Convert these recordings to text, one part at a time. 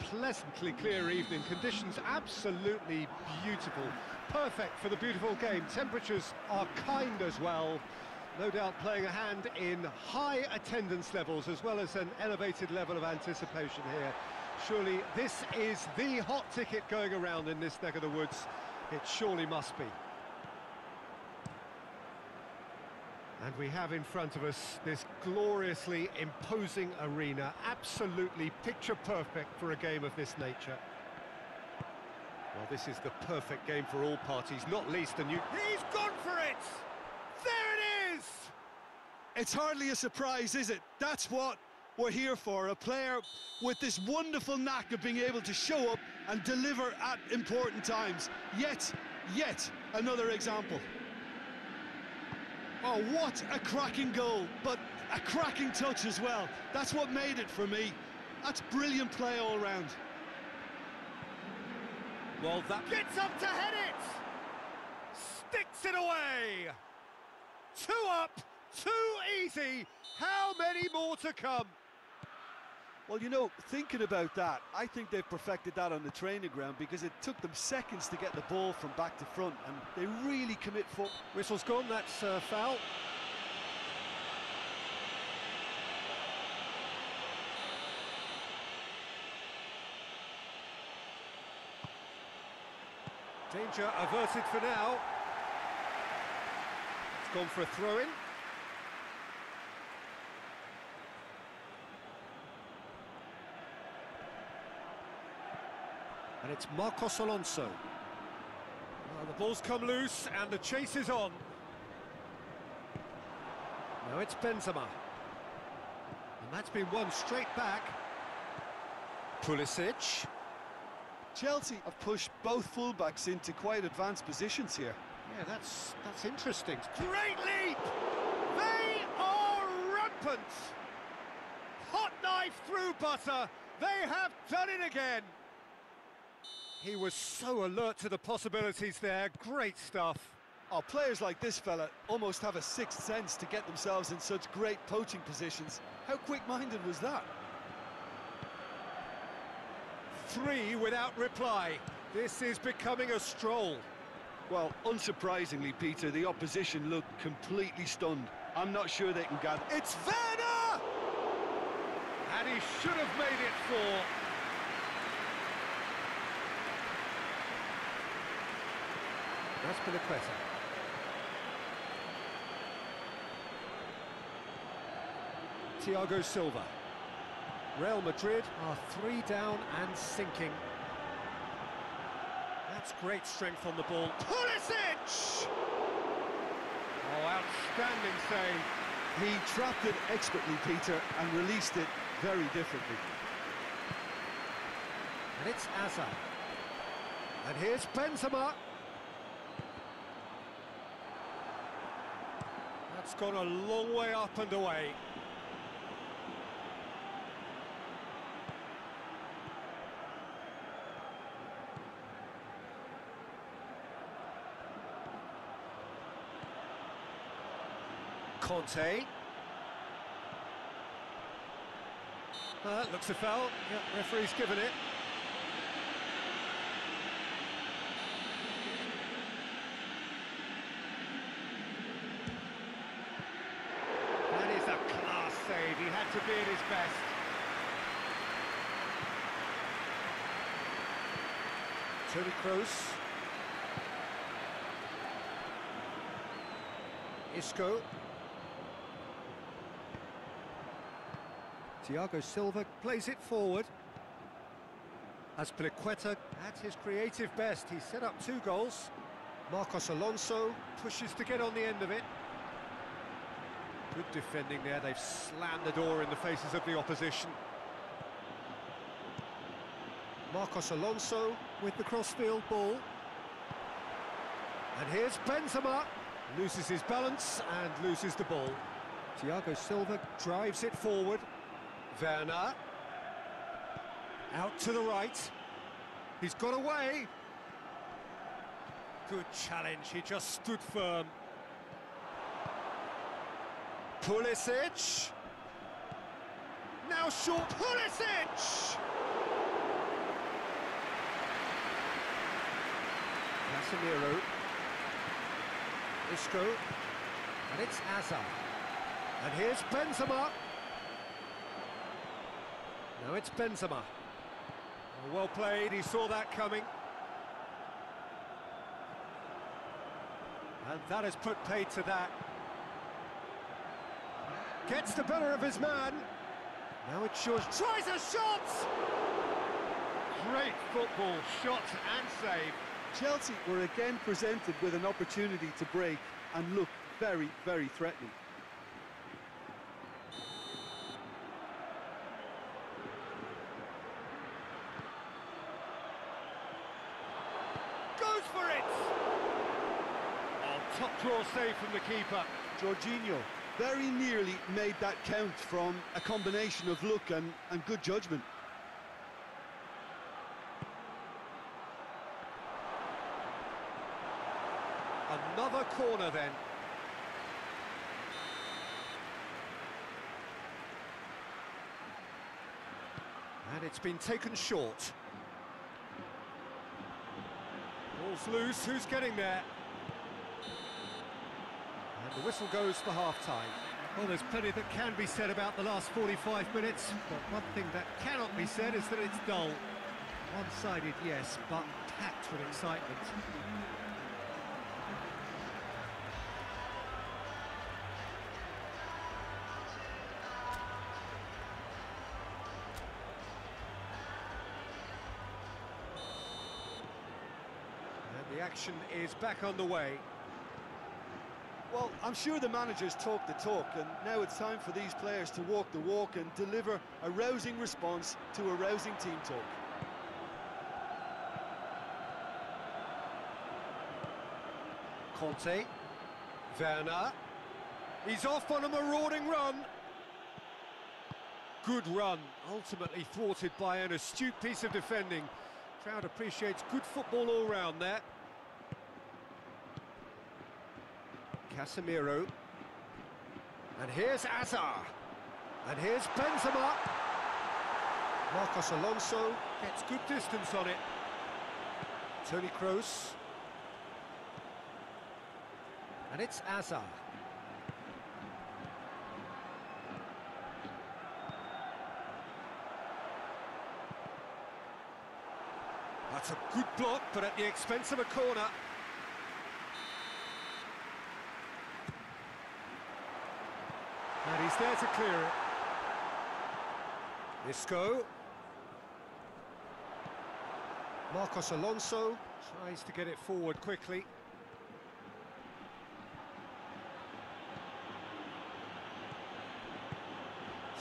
pleasantly clear evening. Conditions absolutely beautiful. Perfect for the beautiful game. Temperatures are kind as well. No doubt playing a hand in high attendance levels as well as an elevated level of anticipation here. Surely this is the hot ticket going around in this neck of the woods. It surely must be. And we have in front of us this gloriously imposing arena, absolutely picture perfect for a game of this nature. Well, this is the perfect game for all parties, not least the new... He's gone for it! There it is! It's hardly a surprise, is it? That's what we're here for, a player with this wonderful knack of being able to show up and deliver at important times. Yet another example. Oh, what a cracking goal, but a cracking touch as well. That's what made it for me. That's brilliant play all round. Well, that gets up to head it! Sticks it away! 2 up, 2 easy. How many more to come? Well, you know, thinking about that, I think they've perfected that on the training ground because it took them seconds to get the ball from back to front, and they really commit for... Whistle's gone, that's foul. Danger averted for now. It's gone for a throw-in. And it's Marcos Alonso. Well, the ball's come loose and the chase is on. Now it's Benzema. And that's been won straight back. Pulisic. Chelsea have pushed both fullbacks into quite advanced positions here. Yeah, that's interesting. Great leap! They are rampant! Hot knife through butter. They have done it again. He was so alert to the possibilities there. Great stuff. Oh, players like this fella almost have a sixth sense to get themselves in such great poaching positions. How quick-minded was that? 3 without reply. This is becoming a stroll. Well, unsurprisingly, Peter, the opposition looked completely stunned. I'm not sure they can gather... It's Werner! And he should have made it 4. That's Piliqueta. Thiago Silva. Real Madrid are 3 down and sinking. That's great strength on the ball. Pulisic! Oh, outstanding save. He trapped it expertly, Peter, and released it very differently. And it's Azar. And here's Benzema. That's gone a long way up and away. Conte. Looks a foul. Yeah, referee's given it. That is a class save. He had to be at his best. Toni Kroos. Isco. Thiago Silva plays it forward. Azpilicueta at his creative best. He set up 2 goals. Marcos Alonso pushes to get on the end of it. Good defending there. They've slammed the door in the faces of the opposition. Marcos Alonso with the crossfield ball. And here's Benzema. Loses his balance and loses the ball. Thiago Silva drives it forward. Werner. Out to the right. He's got away. Good challenge. He just stood firm. Pulisic. Now short. Pulisic! Casemiro. Isco. And it's Hazard. And here's Benzema. Now it's Benzema. Oh, well played, he saw that coming. And that has put paid to that. Gets the better of his man. Now it's George. Tries a shot! Great football, shot and save. Chelsea were again presented with an opportunity to break and look very, very threatening. Goes for it! Oh, top draw save from the keeper. Jorginho very nearly made that count from a combination of luck and good judgment. Another corner then. And it's been taken short. Ball's loose, who's getting there? And the whistle goes for half-time. Well, there's plenty that can be said about the last 45 minutes, but one thing that cannot be said is that it's dull. One-sided, yes, but packed with excitement. The action is back on the way. Well, I'm sure the managers talk the talk, and now it's time for these players to walk the walk and deliver a rousing response to a rousing team talk. Conte. Werner. He's off on a marauding run. Good run, ultimately thwarted by an astute piece of defending. Crowd appreciates good football all round there. Casemiro. And here's Hazard. And here's Benzema. Marcos Alonso gets good distance on it. Toni Kroos. And it's Hazard. That's a good block, but at the expense of a corner. And he's there to clear it. Isco. Marcos Alonso tries to get it forward quickly.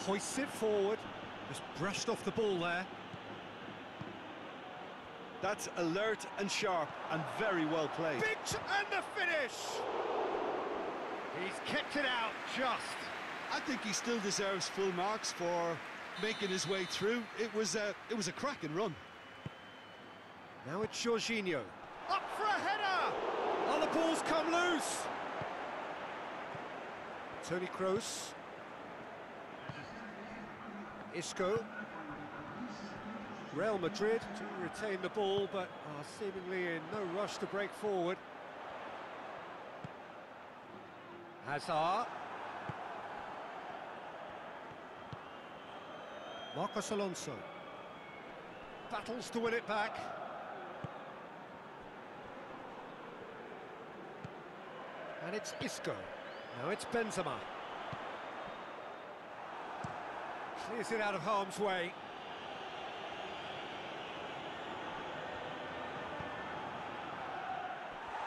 Hoists it forward. Just brushed off the ball there. That's alert and sharp and very well played. Big and the finish! He's kept it out just. I think he still deserves full marks for making his way through. It was a cracking run. Now it's Jorginho. Up for a header! Oh, the ball's come loose! Toni Kroos. Isco. Real Madrid to retain the ball, but are seemingly in no rush to break forward. Hazard. Marcos Alonso. Battles to win it back. And it's Isco. Now it's Benzema. Clears it out of harm's way.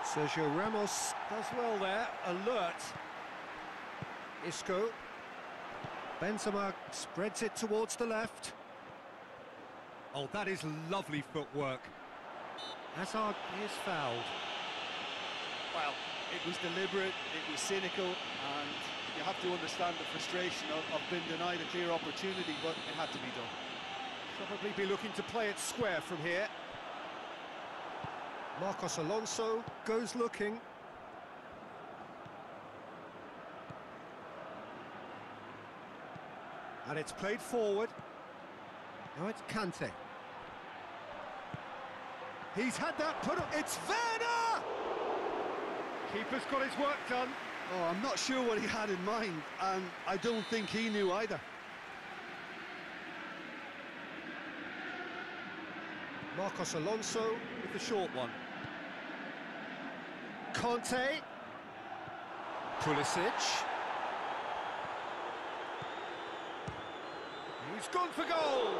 Sergio Ramos does well there, alert. Isco. Benzema spreads it towards the left. Oh, that is lovely footwork. Hazard is fouled. Well, it was deliberate, it was cynical, and you have to understand the frustration of being denied a clear opportunity, but it had to be done. Probably be looking to play it square from here. Marcos Alonso goes looking. And it's played forward. Now it's Kante. He's had that put up. It's Werner! Keeper's got his work done. Oh, I'm not sure what he had in mind, and I don't think he knew either. Marcos Alonso with the short one. Conte. Pulisic. He's gone for goal.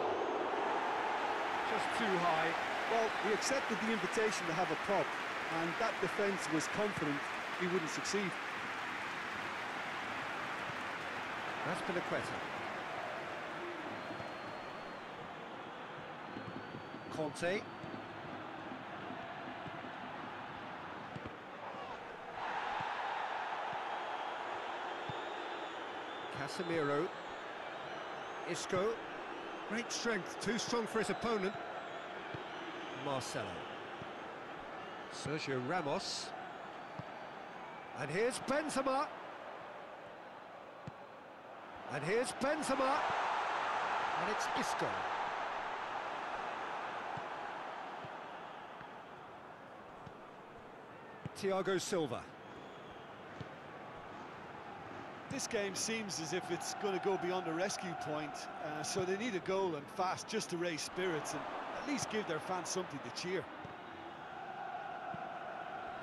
Just too high. Well, he accepted the invitation to have a pop, and that defence was confident he wouldn't succeed. That's Piliqueta. Conte. Casemiro. Isco. Great strength, too strong for his opponent. Marcelo. Sergio Ramos. And here's Benzema. And here's Benzema. And it's Isco. Thiago Silva. This game seems as if it's going to go beyond a rescue point, so they need a goal and fast just to raise spirits and at least give their fans something to cheer.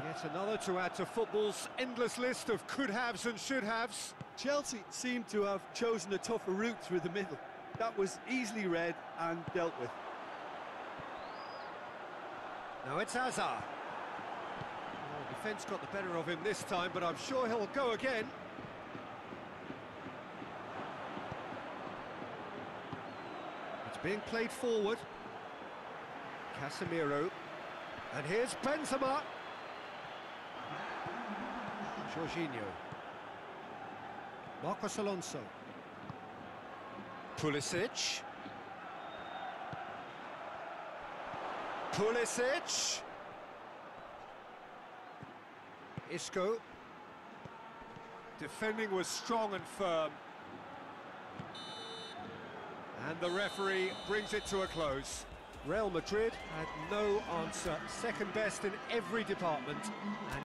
Yet another to add to football's endless list of could-haves and should-haves. Chelsea seem to have chosen a tougher route through the middle. That was easily read and dealt with. Now it's Hazard. Well, defence got the better of him this time, but I'm sure he'll go again. It's being played forward. Casemiro. And here's Benzema. Jorginho. Marcos Alonso. Pulisic. Pulisic. Isco. Defending was strong and firm. And the referee brings it to a close. Real Madrid had no answer. Second best in every department. And